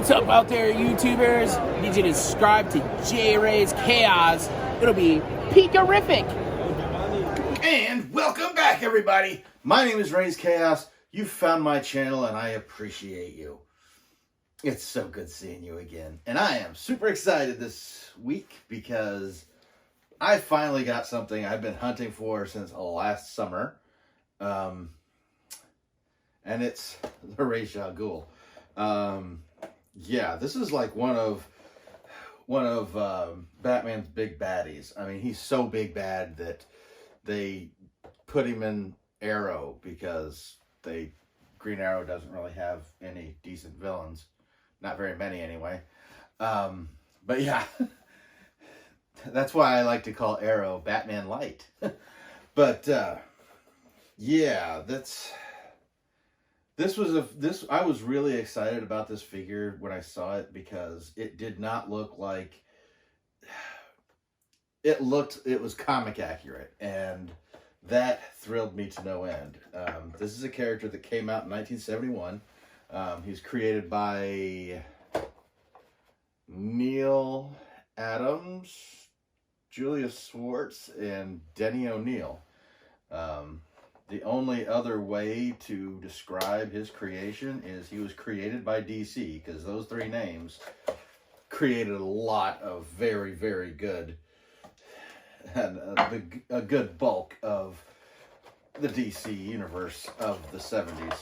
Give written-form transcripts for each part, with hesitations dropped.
What's up out there, YouTubers? Need you to subscribe to Raze Chaos. It'll be peak-erific. And welcome back, everybody. My name is Raze Chaos. You found my channel, and I appreciate you. It's so good seeing you again. And I am super excited this week because I finally got something I've been hunting for since last summer. And it's the Raze Ghul. Yeah, this is like one of Batman's big baddies. I mean, he's so big bad that they put him in Arrow because Green Arrow doesn't really have any decent villains, not very many anyway. But yeah, that's why I like to call Arrow Batman Light. But yeah, I was really excited about this figure when I saw it because it did not look like it was comic accurate, and that thrilled me to no end. This is a character that came out in 1971. He's created by Neil Adams, Julius Schwartz, and Denny O'Neil. The only other way to describe his creation is he was created by DC, because those three names created a lot of very, very good, and a good bulk of the DC Universe of the 70s.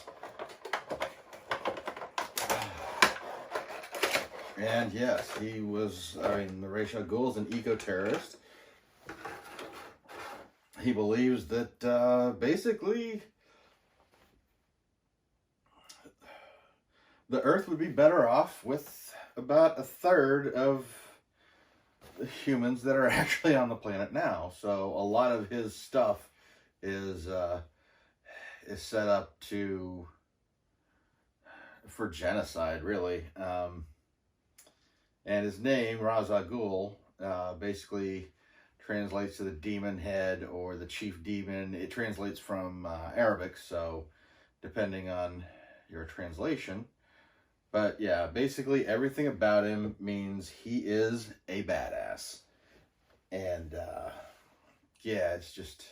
And yes, he was, the Raze Ghul is an eco-terrorist. He believes that basically the Earth would be better off with about a third of the humans that are actually on the planet now. So a lot of his stuff is set up for genocide, really. And his name, Raze Ghul, basically translates to the demon head or the chief demon. It translates from Arabic, so depending on your translation. But yeah, basically everything about him means he is a badass. And yeah, it's just,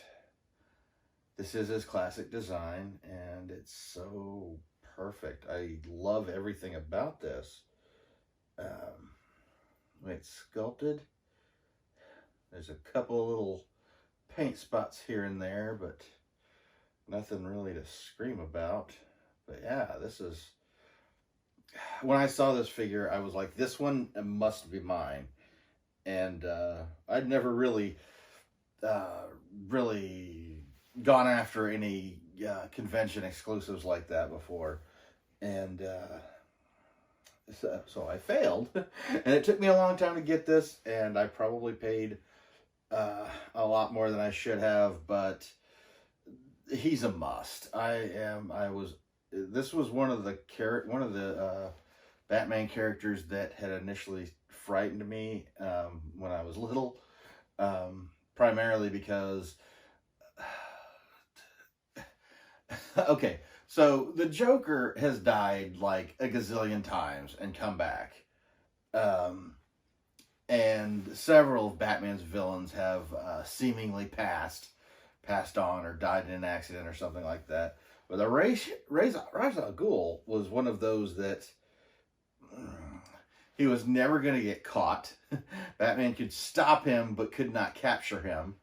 this is his classic design, and it's so perfect. I love everything about this. It's sculpted. There's a couple of little paint spots here and there, but nothing really to scream about. But yeah, this is, when I saw this figure, I was like, this one must be mine. And I'd never really gone after any convention exclusives like that before. And so I failed. And it took me a long time to get this, and I probably paid a lot more than I should have, but he's a must. This was one of the Batman characters that had initially frightened me when I was little, primarily because okay, so the Joker has died like a gazillion times and come back. And several of Batman's villains have seemingly passed on or died in an accident or something like that. But the Raze Ghul was one of those that he was never going to get caught. Batman could stop him but could not capture him.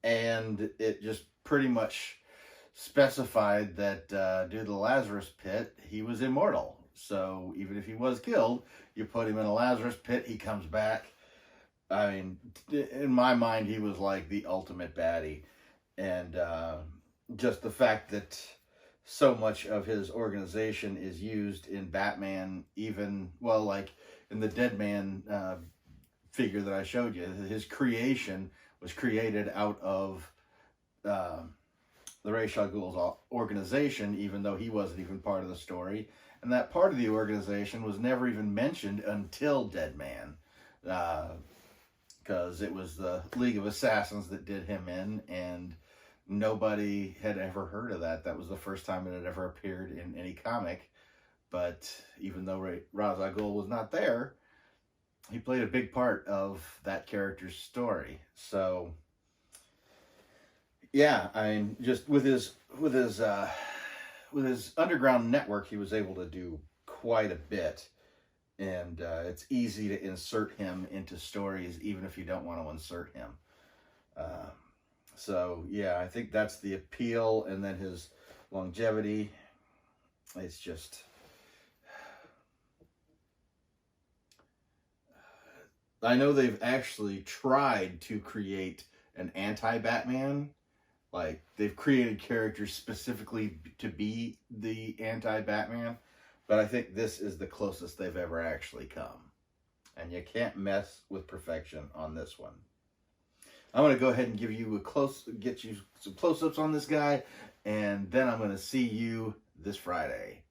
And it just pretty much specified that due to the Lazarus pit, he was immortal. So even if he was killed, you put him in a Lazarus pit, he comes back. I mean, in my mind, he was like the ultimate baddie. And just the fact that so much of his organization is used in Batman, even, well, like in the Dead Man figure that I showed you, his creation was created out of the Raze Ghul's organization, even though he wasn't even part of the story. And that part of the organization was never even mentioned until Dead Man. Because it was the League of Assassins that did him in, and nobody had ever heard of that. That was the first time it had ever appeared in any comic But even though Ra's al Ghul was not there, he played a big part of that character's story. So yeah, I mean, just with his underground network, he was able to do quite a bit, and it's easy to insert him into stories, even if you don't want to insert him. So yeah, I think that's the appeal, and then his longevity. It's just, I know they've actually tried to create an anti-Batman. Like, they've created characters specifically to be the anti-Batman, but I think this is the closest they've ever actually come. And you can't mess with perfection on this one. I'm going to go ahead and give you get you some close-ups on this guy, and then I'm going to see you this Friday.